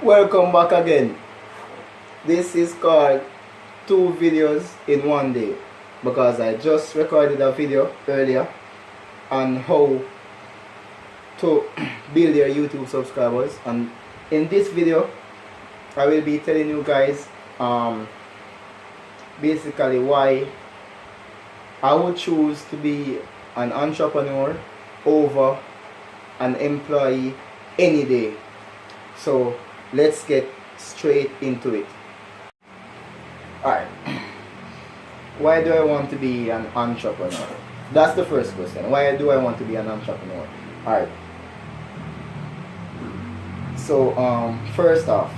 Welcome back again. This is called 2 videos in 1 day because I just recorded a video earlier on how to build your YouTube subscribers, and in this video I will be telling you guys basically why I would choose to be an entrepreneur over an employee any day. So let's get straight into it. Alright, why do I want to be an entrepreneur? That's the first question. Why do I want to be an entrepreneur? Alright, so first off,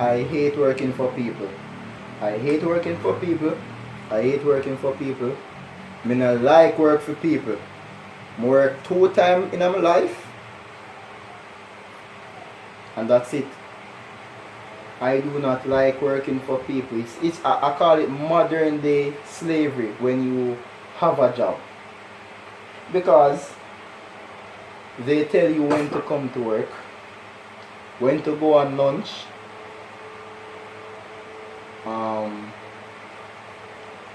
I hate working for people. I hate working for people. I hate working for people. I mean, I like work for people. I work 2 times in my life, and that's it. I do not like working for people. I call it modern day slavery when you have a job, because they tell you when to come to work, when to go on lunch,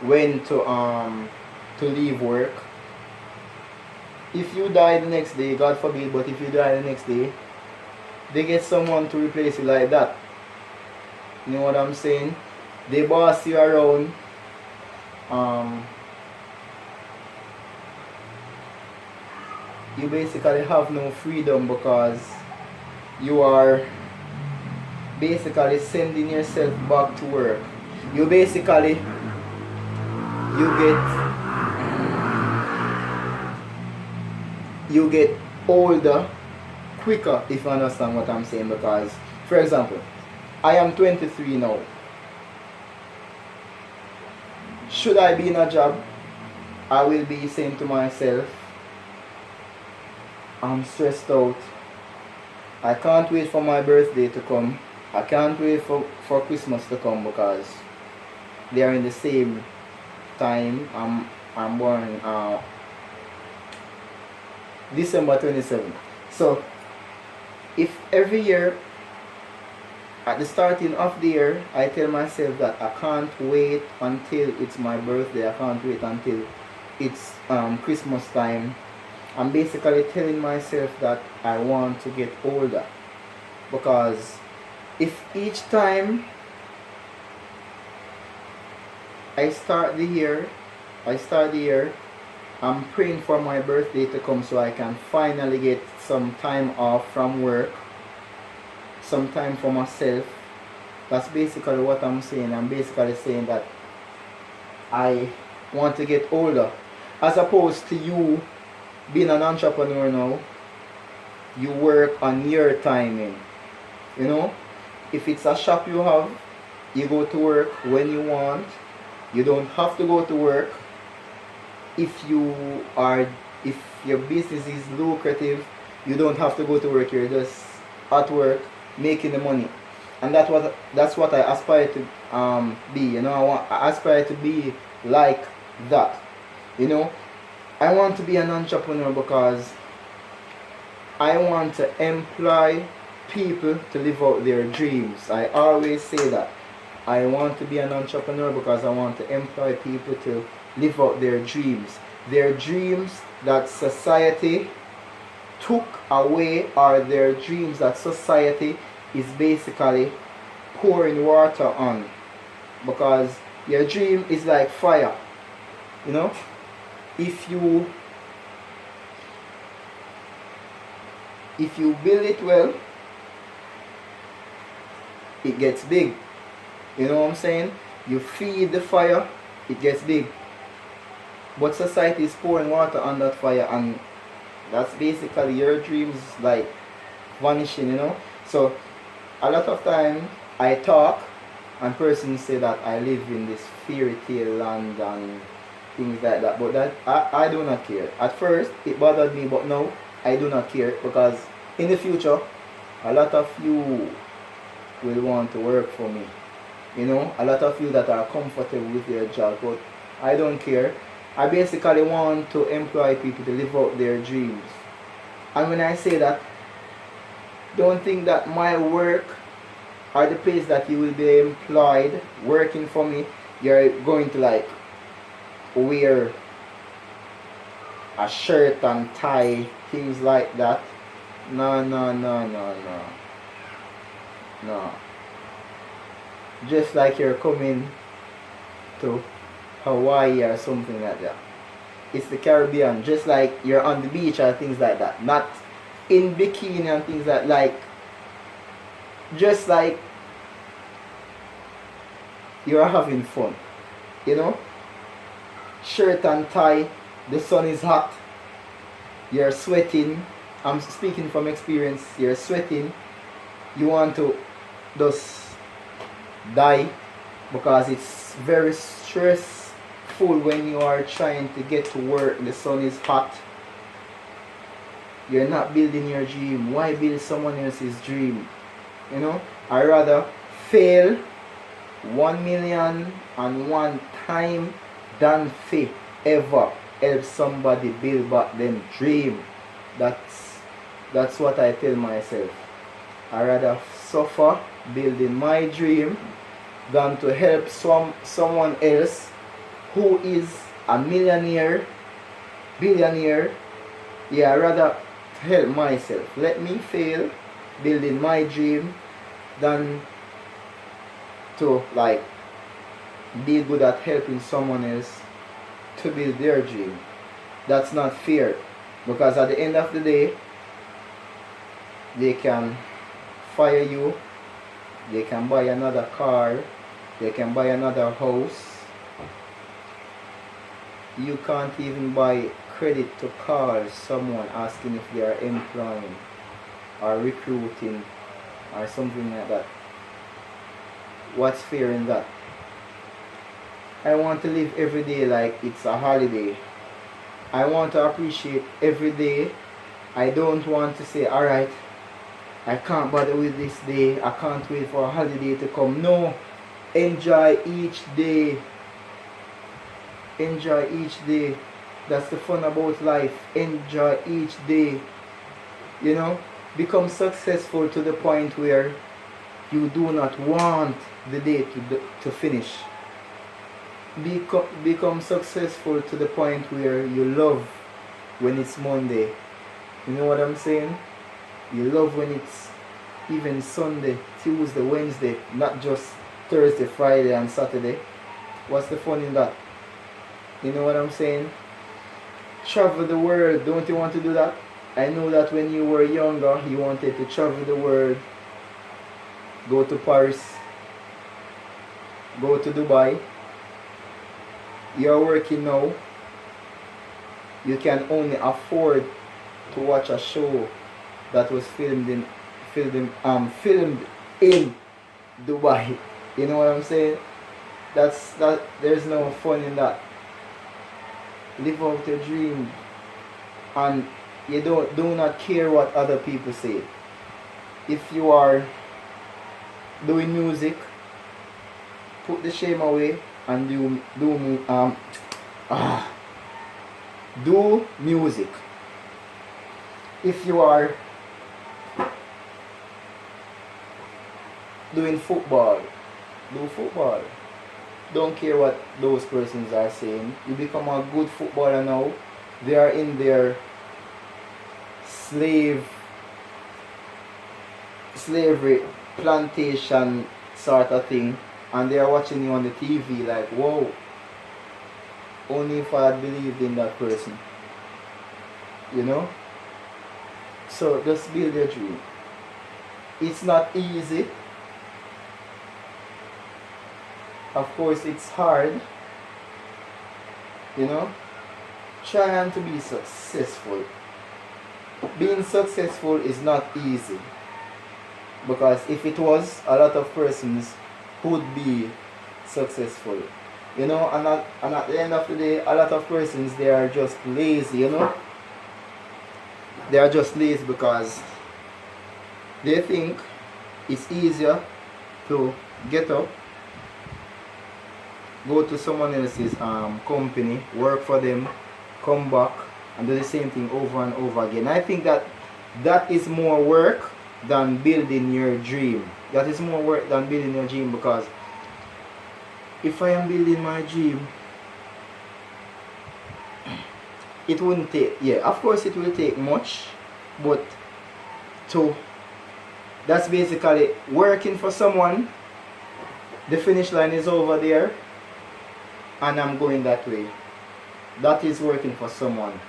when to leave work. If you die the next day, God forbid, but if you die the next day, they get someone to replace you like that. You know what I'm saying? They boss you around. You basically have no freedom because you are basically sending yourself back to work. You basically you get older quicker, if you understand what I'm saying. Because, for example, I am 23 now. Should I be in a job, I will be saying to myself, I'm stressed out. I can't wait for my birthday to come. I can't wait for Christmas to come, because they are in the same time. I'm born December 27th. So if every year at the starting of the year I tell myself that I can't wait until it's my birthday, I can't wait until it's Christmas time, I'm basically telling myself that I want to get older. Because if each time I start the year, I'm praying for my birthday to come so I can finally get some time off from work, some time for myself. That's basically what I'm saying. I'm basically saying that I want to get older. As opposed to you being an entrepreneur now, you work on your timing. You know, if it's a shop you have, you go to work when you want. You don't have to go to work. If your business is lucrative, you don't have to go to work. You're just at work making the money, and that's what I aspire to be. You know, I aspire to be like that. You know, I want to be an entrepreneur because I want to employ people to live out their dreams. I always say that I want to be an entrepreneur because I want to employ people to live out their dreams that society took away, or their dreams that society is basically pouring water on. Because your dream is like fire, you know. If you build it well, it gets big. You know what I'm saying? You feed the fire, it gets big. But society is pouring water on that fire, and that's basically your dreams like vanishing, you know. So a lot of time I talk and persons say that I live in this fairy tale land and things like that, but that I do not care. At first it bothered me, but now I do not care, because in the future a lot of you will want to work for me. You know, a lot of you that are comfortable with your job, but I don't care. I basically want to employ people to live out their dreams. And when I say that, Don't think that my work or the place that you will be employed working for me, you're going to like wear a shirt and tie, things like that. No, no, no, no, no. No. Just like you're coming to Hawaii or something like that. It's the Caribbean. Just like you're on the beach or things like that. Not in bikini and things like just like you're having fun. You know? Shirt and tie. The sun is hot. You're sweating. I'm speaking from experience. You're sweating. You want to just die because it's very stressful when you are trying to get to work. The sun is hot. You're not building your dream. Why build someone else's dream? You know? I rather fail 1,000,001 time than fail ever help somebody build back them dream. That's what I tell myself. I rather suffer building my dream than to help someone else who is a millionaire, billionaire. Yeah, I rather help myself. Let me fail building my dream than to like be good at helping someone else to build their dream. That's not fair, because at the end of the day they can fire you, they can buy another car, they can buy another house. You can't even buy credit to call someone asking if they are employing or recruiting or something like that. What's fair in that? I want to live every day like it's a holiday. I want to appreciate every day. I don't want to say, alright, I can't bother with this day, I can't wait for a holiday to come. No, enjoy each day. Enjoy each day. That's the fun about life. Enjoy each day. You know, become successful to the point where you do not want the day to finish. Become successful to the point where you love when it's Monday. You know what I'm saying? You love when it's even Sunday, Tuesday, Wednesday, not just Thursday, Friday and Saturday. What's the fun in that? You know what I'm saying? Travel the world. Don't you want to do that? I know that when you were younger, you wanted to travel the world. Go to Paris. Go to Dubai. You're working now. You can only afford to watch a show that was filmed in Dubai. You know what I'm saying? There's no fun in that. Live out your dream, and you do not care what other people say. If you are doing music, put the shame away and do music. If you are doing football, do football. Don't care what those persons are saying. You become a good footballer now. They are in their slavery plantation sort of thing, and they are watching you on the TV like, whoa, only if I had believed in that person. You know? So just build your dream. It's not easy. Of course it's hard. You know? Trying to be successful. Being successful is not easy. Because if it was, a lot of persons would be successful. You know, and at the end of the day, a lot of persons, they are just lazy, you know. They are just lazy because they think it's easier to get up, go to someone else's company, work for them, come back and do the same thing over and over again. I think that is more work than building your dream. That is more work than building your dream, because if I am building my dream, it wouldn't take, yeah, of course it will take much, but to, that's basically working for someone. The finish line is over there and I'm going that way. That is working for someone.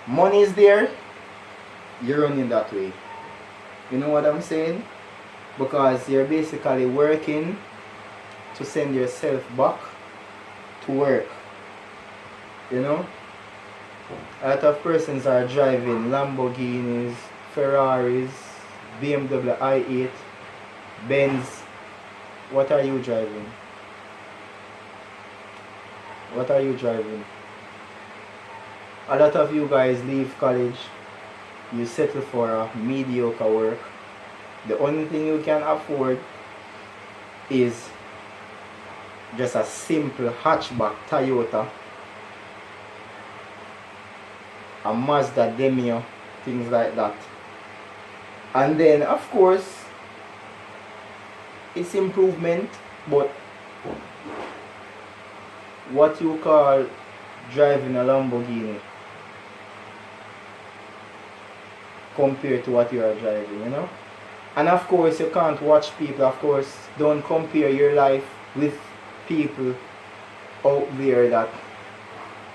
Money is there, you're running that way. You know what I'm saying? Because you're basically working to send yourself back to work. You know? A lot of persons are driving Lamborghinis, Ferraris, BMW i8, Benz. What are you driving? What are you driving? A lot of you guys leave college, you settle for a mediocre work. The only thing you can afford is just a simple hatchback Toyota, a Mazda Demio, things like that. And then of course it's improvement, but what you call driving a Lamborghini compared to what you are driving, you know? And of course you can't watch people, of course, don't compare your life with people out there that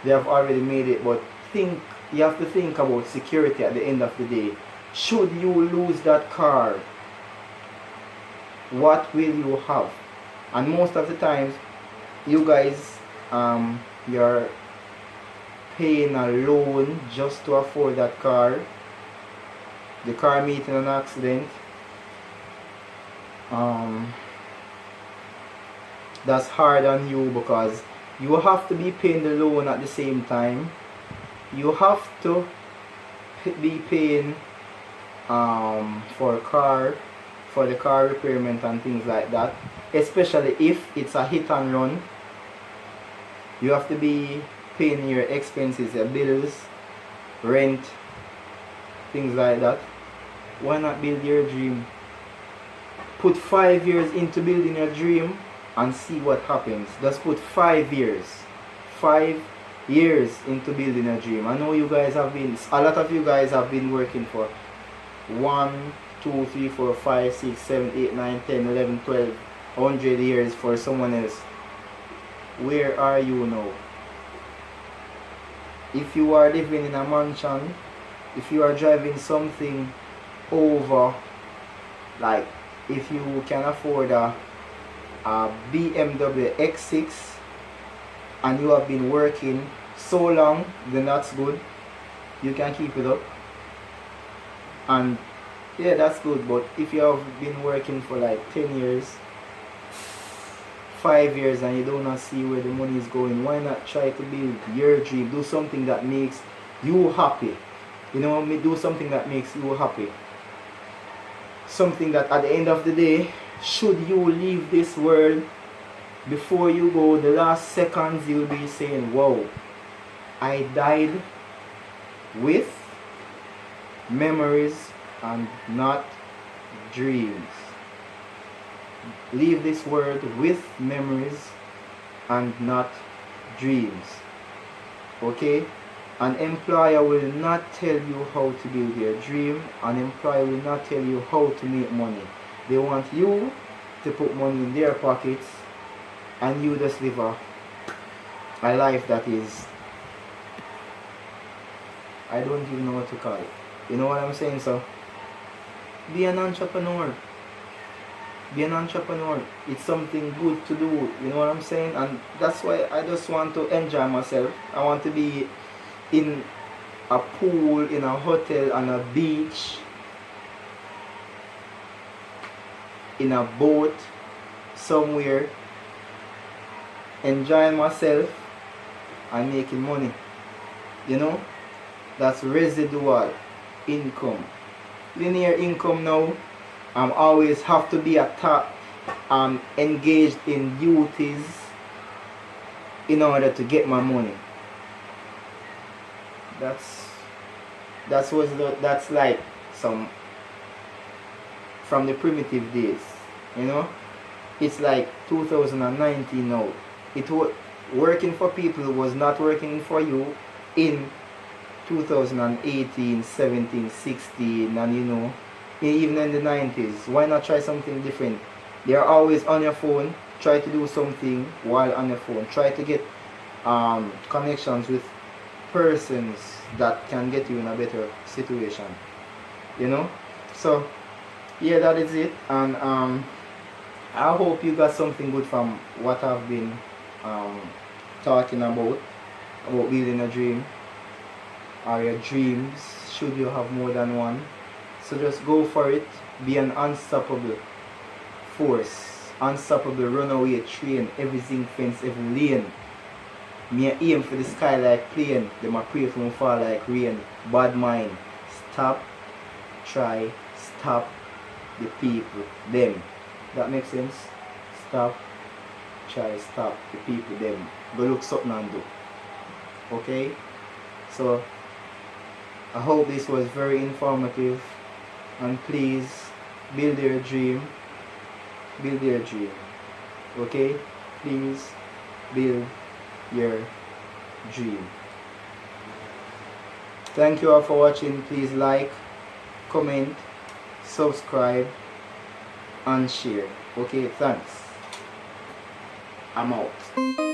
they have already made it, but think, you have to think about security at the end of the day. Should you lose that car, what will you have? And most of the times you guys you're paying a loan just to afford that car. The car meeting an accident, that's hard on you, because you have to be paying the loan at the same time. You have to be paying for a car, for the car repairment and things like that, especially if it's a hit and run. You have to be paying your expenses, your bills, rent, things like that. Why not build your dream? Put 5 years into building your dream and see what happens. Just put 5 years. 5 years into building a dream. I know you guys have been, a lot of you guys have been working for 1, 2, 3, 4, 5, 6, 7, 8, 9, 10, 11, 12, 100 years for someone else. Where are you now? If you are living in a mansion, if you are driving something over, like if you can afford a BMW X6 and you have been working so long, then that's good. You can keep it up, and yeah, that's good. But if you have been working for like 10 years, 5 years, and you do not see where the money is going, why not try to build your dream? Do something that makes you happy. You know, do something that makes you happy. Something that at the end of the day, should you leave this world, before you go, the last seconds you'll be saying, wow, I died with memories and not dreams. Leave this world with memories and not dreams. Okay? An employer will not tell you how to build your dream. An employer will not tell you how to make money. They want you to put money in their pockets and you just live a life that is, I don't even know what to call it. You know what I'm saying? So be an entrepreneur. Be an entrepreneur. It's something good to do. You know what I'm saying? And that's why I just want to enjoy myself. I want to be in a pool, in a hotel, on a beach, in a boat, somewhere, enjoying myself and making money. You know? That's residual income. Linear income now, always have to be engaged in duties in order to get my money. That's like some from the primitive days. You know, it's like 2019 now. It was working for people was not working for you in 2018, 17, 16, and you know, even in the 90s. Why not try something different? They're always on your phone. Try to do something while on your phone. Try to get connections with persons that can get you in a better situation. You know? So yeah, that is it. And I hope you got something good from what I've been talking about building a dream, or your dreams, should you have more than one. So just go for it. Be an unstoppable force, unstoppable runaway train, every zinc fence, every lane. Me aim for the sky like plane, them a pray for me fall like rain. Bad mind, stop, try, stop the people, them. That makes sense? Stop, try, stop the people, them. Go look something and do. Okay? So I hope this was very informative, and please build your dream. Build your dream. Okay? Please build your dream. Thank you all for watching. Please like, comment, subscribe, and share. Okay, thanks. I'm out.